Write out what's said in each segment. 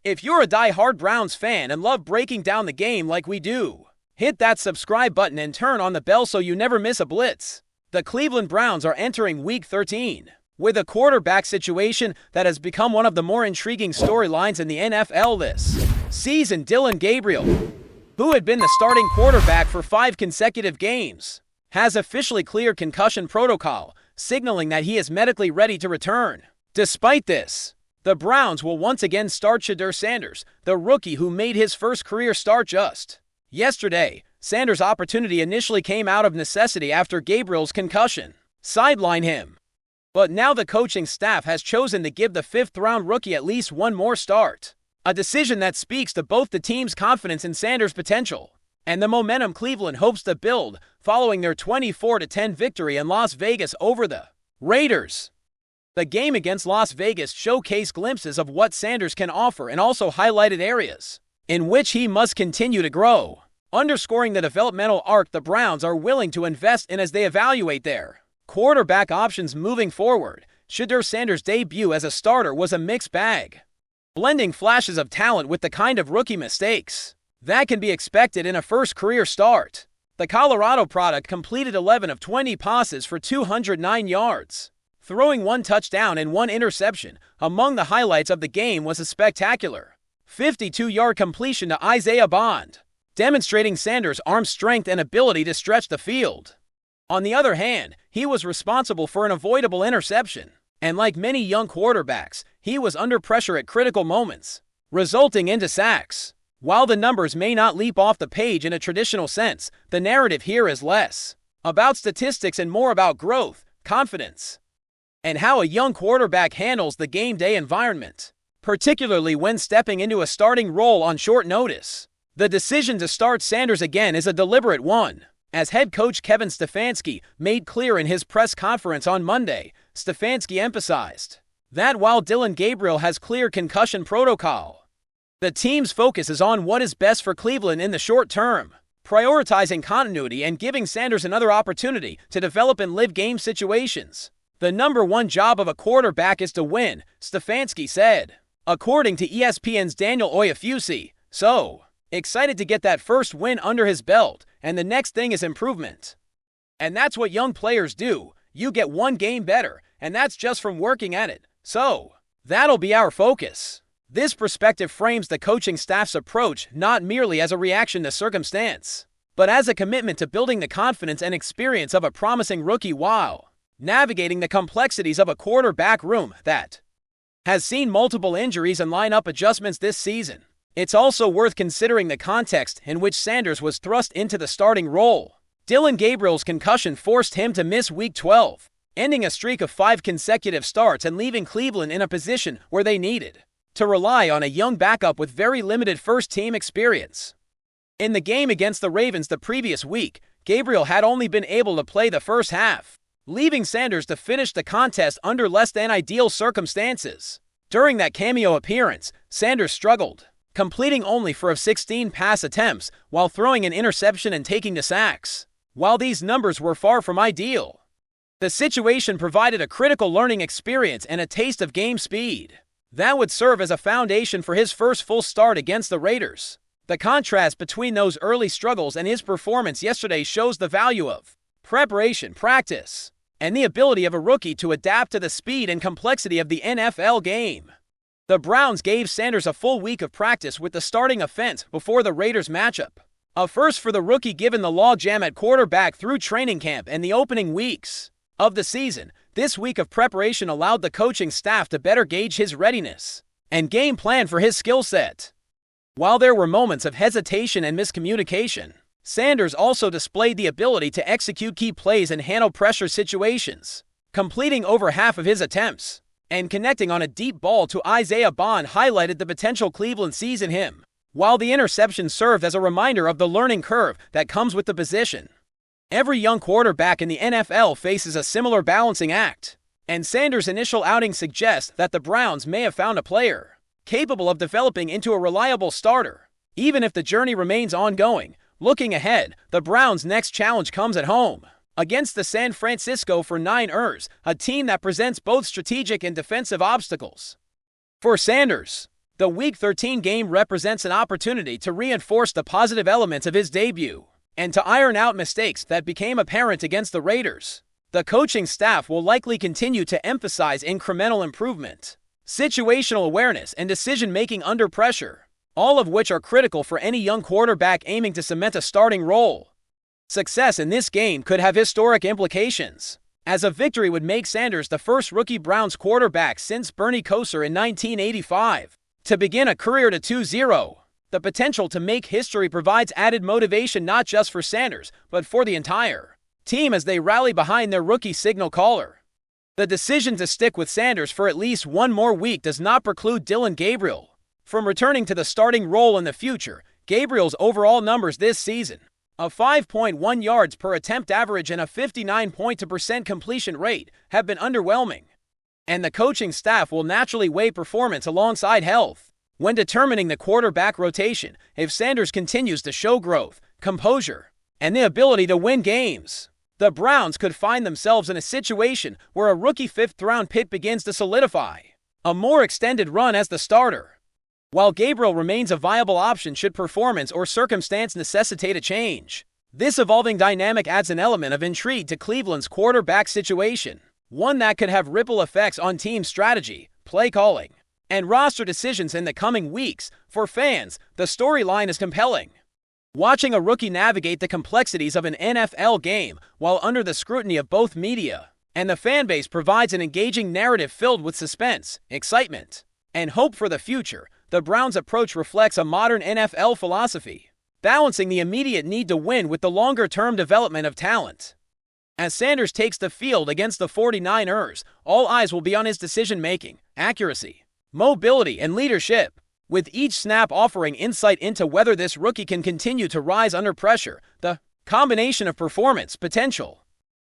If you're a die-hard Browns fan and love breaking down the game like we do, hit that subscribe button and turn on the bell so you never miss a blitz. The Cleveland Browns are entering Week 13 with a quarterback situation that has become one of the more intriguing storylines in the NFL this season. Dillon Gabriel, who had been the starting quarterback for 5 consecutive games, has officially cleared concussion protocol, signaling that he is medically ready to return. Despite this, the Browns will once again start Shedeur, the rookie who made his first career start just yesterday. Sanders' opportunity initially came out of necessity after Gabriel's concussion sidelined him. But now the coaching staff has chosen to give the 5th-round rookie at least one more start, a decision that speaks to both the team's confidence in Sanders' potential and the momentum Cleveland hopes to build following their 24-10 victory in Las Vegas over the Raiders. The game against Las Vegas showcased glimpses of what Sanders can offer and also highlighted areas in which he must continue to grow, underscoring the developmental arc the Browns are willing to invest in as they evaluate their quarterback options moving forward. Shedeur debut as a starter was a mixed bag, blending flashes of talent with the kind of rookie mistakes that can be expected in a first career start. The Colorado product completed 11 of 20 passes for 209 yards, throwing 1 touchdown and 1 interception. Among the highlights of the game was a spectacular 52-yard completion to Isaiah Bond, demonstrating Sanders' arm strength and ability to stretch the field. On the other hand, he was responsible for an avoidable interception, and like many young quarterbacks, he was under pressure at critical moments, resulting into sacks. While the numbers may not leap off the page in a traditional sense, the narrative here is less about statistics and more about growth, confidence, and how a young quarterback handles the game day environment, particularly when stepping into a starting role on short notice. The decision to start Sanders again is a deliberate one, as head coach Kevin Stefanski made clear in his press conference on Monday. Stefanski emphasized that while Dillon Gabriel has cleared concussion protocol, the team's focus is on what is best for Cleveland in the short term, prioritizing continuity and giving Sanders another opportunity to develop and live game situations. The number one job of a quarterback is to win, Stefanski said, according to ESPN's Daniel Oyefusi. So, excited to get that first win under his belt, and the next thing is improvement. And that's what young players do. You get one game better, and that's just from working at it. So, that'll be our focus. This perspective frames the coaching staff's approach not merely as a reaction to circumstance, but as a commitment to building the confidence and experience of a promising rookie while navigating the complexities of a quarterback room that has seen multiple injuries and lineup adjustments this season. It's also worth considering the context in which Sanders was thrust into the starting role. Dillon Gabriel's concussion forced him to miss Week 12, ending a streak of 5 consecutive starts and leaving Cleveland in a position where they needed to rely on a young backup with very limited first-team experience. In the game against the Ravens the previous week, Gabriel had only been able to play the first half, leaving Sanders to finish the contest under less than ideal circumstances. During that cameo appearance, Sanders struggled, completing only 4 of 16 pass attempts while throwing an interception and taking the sacks. While these numbers were far from ideal, the situation provided a critical learning experience and a taste of game speed that would serve as a foundation for his first full start against the Raiders. The contrast between those early struggles and his performance yesterday shows the value of preparation, practice, and the ability of a rookie to adapt to the speed and complexity of the NFL game. The Browns gave Sanders a full week of practice with the starting offense before the Raiders matchup, a first for the rookie given the logjam at quarterback through training camp and the opening weeks of the season. This week of preparation allowed the coaching staff to better gauge his readiness and game plan for his skill set. While there were moments of hesitation and miscommunication, Sanders also displayed the ability to execute key plays and handle pressure situations, completing over half of his attempts and connecting on a deep ball to Isaiah Bond highlighted the potential Cleveland sees in him, while the interception served as a reminder of the learning curve that comes with the position. Every young quarterback in the NFL faces a similar balancing act, and Sanders' initial outing suggests that the Browns may have found a player capable of developing into a reliable starter, even if the journey remains ongoing. Looking ahead, the Browns' next challenge comes at home against the San Francisco 49ers, a team that presents both strategic and defensive obstacles. For Sanders, The Week 13 game represents an opportunity to reinforce the positive elements of his debut and to iron out mistakes that became apparent against the Raiders. The coaching staff will likely continue to emphasize incremental improvement, situational awareness, and decision-making under pressure, all of which are critical for any young quarterback aiming to cement a starting role. Success in this game could have historic implications, as a victory would make Sanders the first rookie Browns quarterback since Bernie Kosar in 1985 to begin a career to 2-0. The potential to make history provides added motivation not just for Sanders, but for the entire team as they rally behind their rookie signal caller. The decision to stick with Sanders for at least one more week does not preclude Dillon Gabriel from returning to the starting role in the future. Gabriel's overall numbers this season, a 5.1 yards per attempt average and a 59.2% completion rate, have been underwhelming, and the coaching staff will naturally weigh performance alongside health when determining the quarterback rotation. If Sanders continues to show growth, composure, and the ability to win games, the Browns could find themselves in a situation where a rookie fifth-round pick begins to solidify a more extended run as the starter, while Gabriel remains a viable option should performance or circumstance necessitate a change. This evolving dynamic adds an element of intrigue to Cleveland's quarterback situation, one that could have ripple effects on team strategy, play calling, and roster decisions in the coming weeks. For fans, the storyline is compelling. Watching a rookie navigate the complexities of an NFL game while under the scrutiny of both media and the fanbase provides an engaging narrative filled with suspense, excitement, and hope for the future. The Browns' approach reflects a modern NFL philosophy, balancing the immediate need to win with the longer-term development of talent. As Sanders takes the field against the 49ers, all eyes will be on his decision-making, accuracy, mobility, and leadership, with each snap offering insight into whether this rookie can continue to rise under pressure. The combination of performance, potential,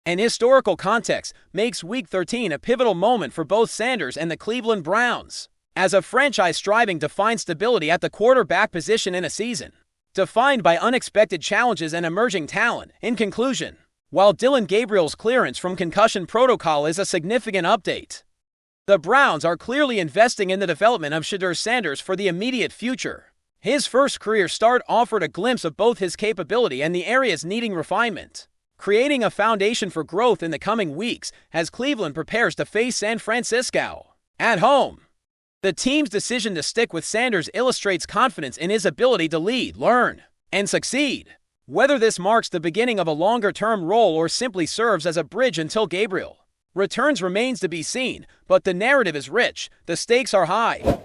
and historical context makes Week 13 a pivotal moment for both Sanders and the Cleveland Browns, as a franchise striving to find stability at the quarterback position in a season defined by unexpected challenges and emerging talent. In conclusion, while Dillon Gabriel's clearance from concussion protocol is a significant update, the Browns are clearly investing in the development of Shedeur Sanders for the immediate future. His first career start offered a glimpse of both his capability and the areas needing refinement, creating a foundation for growth in the coming weeks as Cleveland prepares to face San Francisco at home. The team's decision to stick with Sanders illustrates confidence in his ability to lead, learn, and succeed. Whether this marks the beginning of a longer-term role or simply serves as a bridge until Gabriel returns remains to be seen, but the narrative is rich, the stakes are high,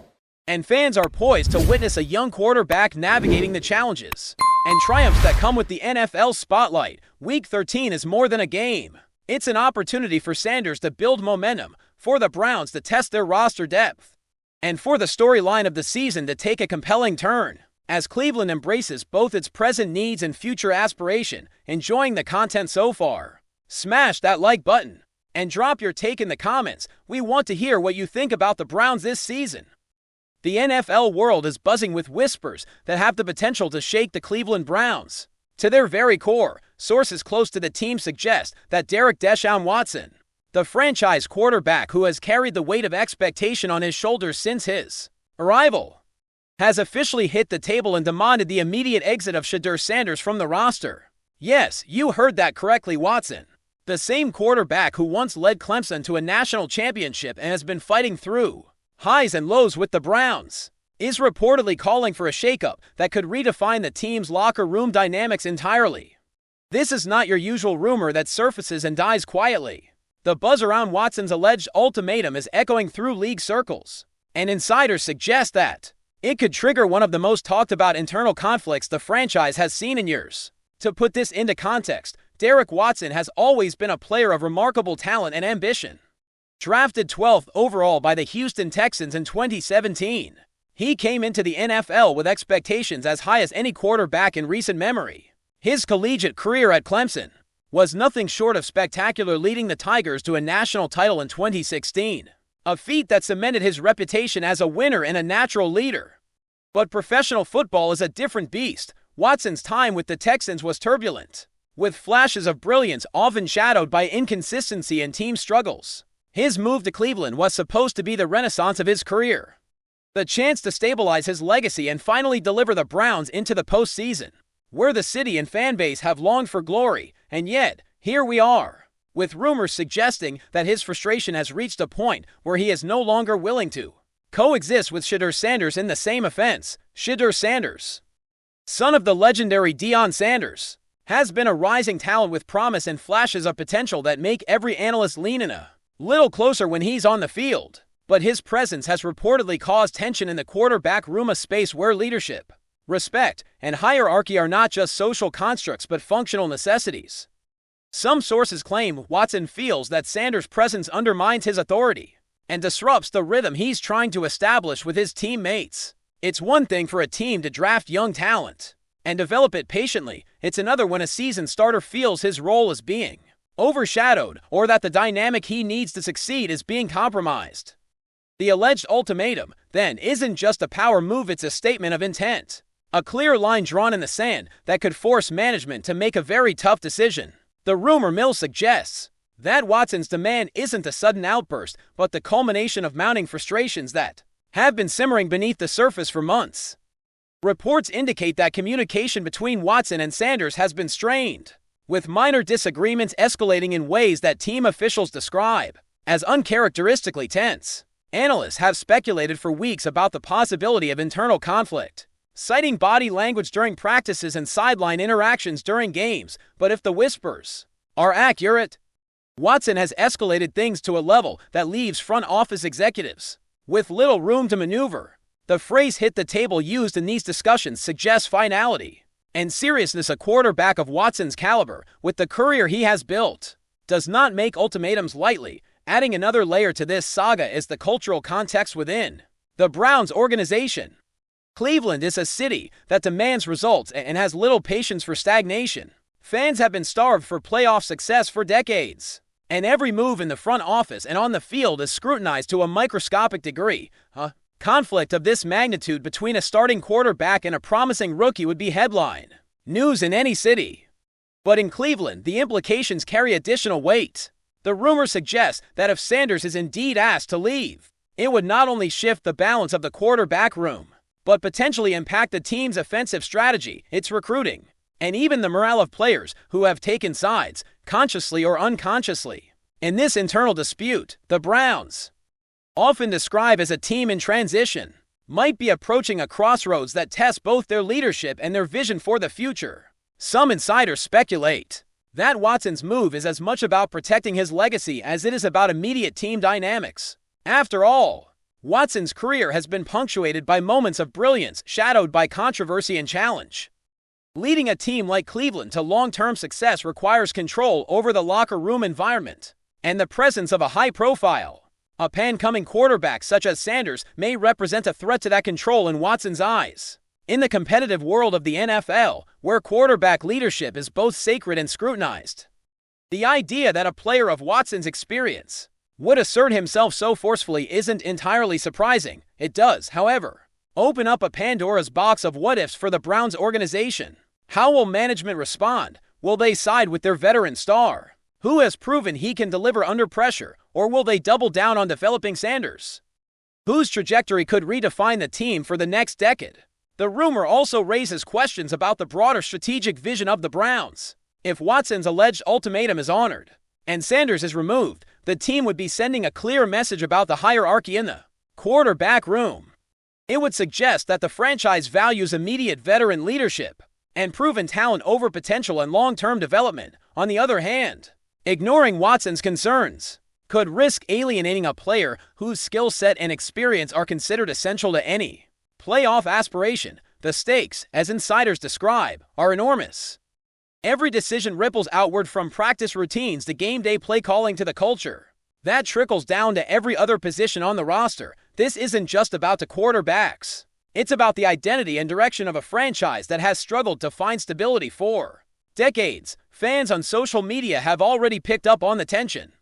and fans are poised to witness a young quarterback navigating the challenges and triumphs that come with the NFL spotlight. Week 13 is more than a game. It's an opportunity for Sanders to build momentum, for the Browns to test their roster depth, and for the storyline of the season to take a compelling turn. As Cleveland embraces both its present needs and future aspiration, enjoying the content so far, smash that like button and drop your take in the comments. We want to hear what you think about the Browns this season. The NFL world is buzzing with whispers that have the potential to shake the Cleveland Browns to their very core. Sources close to the team suggest that Derek Deshaun Watson, the franchise quarterback who has carried the weight of expectation on his shoulders since his arrival, has officially hit the table and demanded the immediate exit of Shedeur Sanders from the roster. Yes, you heard that correctly. Watson, the same quarterback who once led Clemson to a national championship and has been fighting through highs and lows with the Browns, is reportedly calling for a shakeup that could redefine the team's locker room dynamics entirely. This is not your usual rumor that surfaces and dies quietly. The buzz around Watson's alleged ultimatum is echoing through league circles, and insiders suggest that it could trigger one of the most talked about internal conflicts the franchise has seen in years. To put this into context, Derek Watson has always been a player of remarkable talent and ambition. Drafted 12th overall by the Houston Texans in 2017, he came into the NFL with expectations as high as any quarterback in recent memory. His collegiate career at Clemson was nothing short of spectacular, leading the Tigers to a national title in 2016, a feat that cemented his reputation as a winner and a natural leader. But professional football is a different beast. Watson's time with the Texans was turbulent, with flashes of brilliance often shadowed by inconsistency and team struggles. His move to Cleveland was supposed to be the renaissance of his career, The chance to stabilize his legacy and finally deliver the Browns into the postseason, where the city and fan base have longed for glory, and yet, here we are, with rumors suggesting that his frustration has reached a point where he is no longer willing to coexist with Shedeur Sanders in the same offense. Shedeur Sanders, son of the legendary Deion Sanders, has been a rising talent with promise and flashes of potential that make every analyst lean in a little closer when he's on the field. But his presence has reportedly caused tension in the quarterback room, a space where leadership, respect, and hierarchy are not just social constructs but functional necessities. Some sources claim Watson feels that Sanders' presence undermines his authority and disrupts the rhythm he's trying to establish with his teammates. It's one thing for a team to draft young talent and develop it patiently. It's another when a seasoned starter feels his role is being overshadowed or that the dynamic he needs to succeed is being compromised. The alleged ultimatum, then, isn't just a power move, it's a statement of intent. A clear line drawn in the sand that could force management to make a very tough decision. The rumor mill suggests that Watson's demand isn't a sudden outburst, but the culmination of mounting frustrations that have been simmering beneath the surface for months. Reports indicate that communication between Watson and Sanders has been strained, with minor disagreements escalating in ways that team officials describe as uncharacteristically tense. Analysts have speculated for weeks about the possibility of internal conflict, citing body language during practices and sideline interactions during games. But if the whispers are accurate, Watson has escalated things to a level that leaves front office executives with little room to maneuver. The phrase "hit the table" used in these discussions suggests finality and seriousness. A quarterback of Watson's caliber, with the career he has built, does not make ultimatums lightly. Adding another layer to this saga is the cultural context within the Browns organization. Cleveland is a city that demands results and has little patience for stagnation. Fans have been starved for playoff success for decades, and every move in the front office and on the field is scrutinized to a microscopic degree. A conflict of this magnitude between a starting quarterback and a promising rookie would be headline news in any city. But in Cleveland, the implications carry additional weight. The rumor suggests that if Sanders is indeed asked to leave, it would not only shift the balance of the quarterback room, but potentially impact the team's offensive strategy, its recruiting, and even the morale of players who have taken sides, consciously or unconsciously. In this internal dispute, the Browns, often described as a team in transition, might be approaching a crossroads that tests both their leadership and their vision for the future. Some insiders speculate that Watson's move is as much about protecting his legacy as it is about immediate team dynamics. After all, Watson's career has been punctuated by moments of brilliance shadowed by controversy and challenge. Leading a team like Cleveland to long-term success requires control over the locker room environment and the presence of a high-profile, up-and-coming quarterback such as Sanders may represent a threat to that control in Watson's eyes. In the competitive world of the NFL, where quarterback leadership is both sacred and scrutinized, the idea that a player of Watson's experience would assert himself so forcefully isn't entirely surprising. It does, however, open up a Pandora's box of what-ifs for the Browns organization. How will management respond? Will they side with their veteran star, who has proven he can deliver under pressure, or will they double down on developing Sanders, whose trajectory could redefine the team for the next decade? The rumor also raises questions about the broader strategic vision of the Browns. If Watson's alleged ultimatum is honored and Sanders is removed, the team would be sending a clear message about the hierarchy in the quarterback room. It would suggest that the franchise values immediate veteran leadership and proven talent over potential and long-term development. On the other hand, ignoring Watson's concerns could risk alienating a player whose skill set and experience are considered essential to any playoff aspiration. The stakes, as insiders describe, are enormous. Every decision ripples outward, from practice routines to game day play calling to the culture that trickles down to every other position on the roster. This isn't just about the quarterbacks. It's about the identity and direction of a franchise that has struggled to find stability for decades. Fans on social media have already picked up on the tension,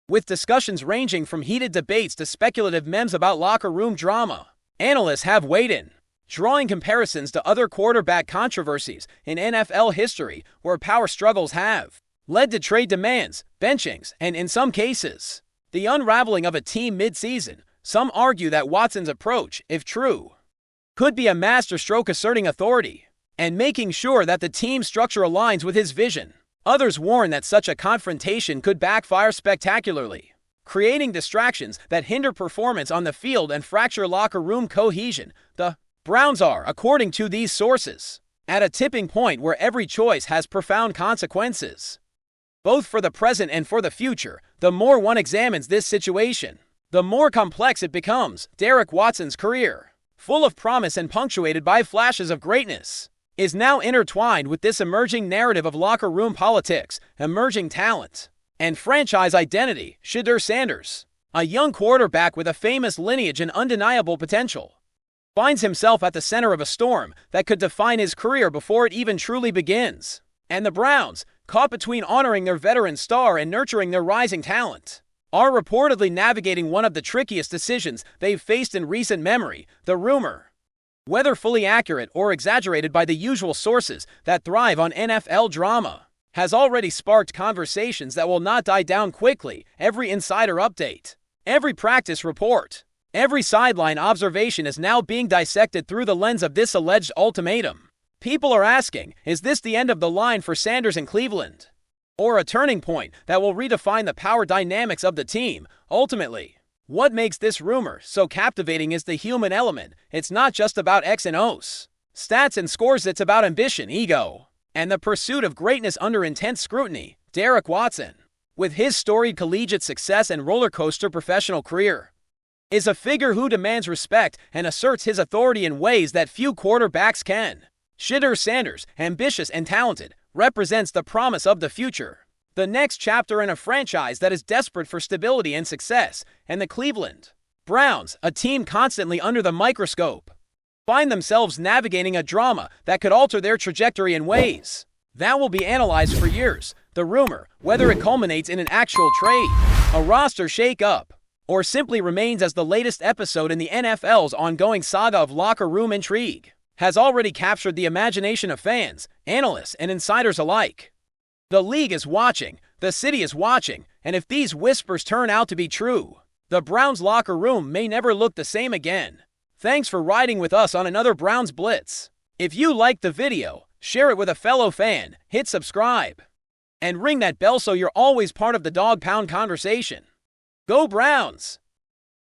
with discussions ranging from heated debates to speculative memes about locker room drama. Analysts have weighed in, drawing comparisons to other quarterback controversies in NFL history where power struggles have led to trade demands, benchings, and in some cases, the unraveling of a team mid-season. Some argue that Watson's approach, if true, could be a masterstroke asserting authority and making sure that the team structure aligns with his vision. Others warn that such a confrontation could backfire spectacularly, creating distractions that hinder performance on the field and fracture locker room cohesion. The Browns are, according to these sources, at a tipping point where every choice has profound consequences, both for the present and for the future. The more one examines this situation, the more complex it becomes. Derek Watson's career, full of promise and punctuated by flashes of greatness, is now intertwined with this emerging narrative of locker room politics, emerging talent, and franchise identity. Shedeur Sanders, a young quarterback with a famous lineage and undeniable potential, finds himself at the center of a storm that could define his career before it even truly begins. And the Browns, caught between honoring their veteran star and nurturing their rising talent, are reportedly navigating one of the trickiest decisions they've faced in recent memory. The rumor, whether fully accurate or exaggerated by the usual sources that thrive on NFL drama, has already sparked conversations that will not die down quickly. Every insider update, every practice report, every sideline observation is now being dissected through the lens of this alleged ultimatum. People are asking, is this the end of the line for Sanders in Cleveland, or a turning point that will redefine the power dynamics of the team? Ultimately, what makes this rumor so captivating is the human element. It's not just about X and O's, stats and scores. It's about ambition, ego, and the pursuit of greatness under intense scrutiny. Derek Watson, with his storied collegiate success and roller coaster professional career, is a figure who demands respect and asserts his authority in ways that few quarterbacks can. Shedeur Sanders, ambitious and talented, represents the promise of the future, the next chapter in a franchise that is desperate for stability and success. And the Cleveland Browns, a team constantly under the microscope, find themselves navigating a drama that could alter their trajectory in ways that will be analyzed for years. The rumor, whether it culminates in an actual trade, a roster shake-up, or simply remains as the latest episode in the NFL's ongoing saga of locker room intrigue, has already captured the imagination of fans, analysts, and insiders alike. The league is watching, the city is watching, and if these whispers turn out to be true, the Browns locker room may never look the same again. Thanks for riding with us on another Browns Blitz. If you liked the video, share it with a fellow fan, hit subscribe, and ring that bell so you're always part of the Dawg Pound conversation. Go Browns!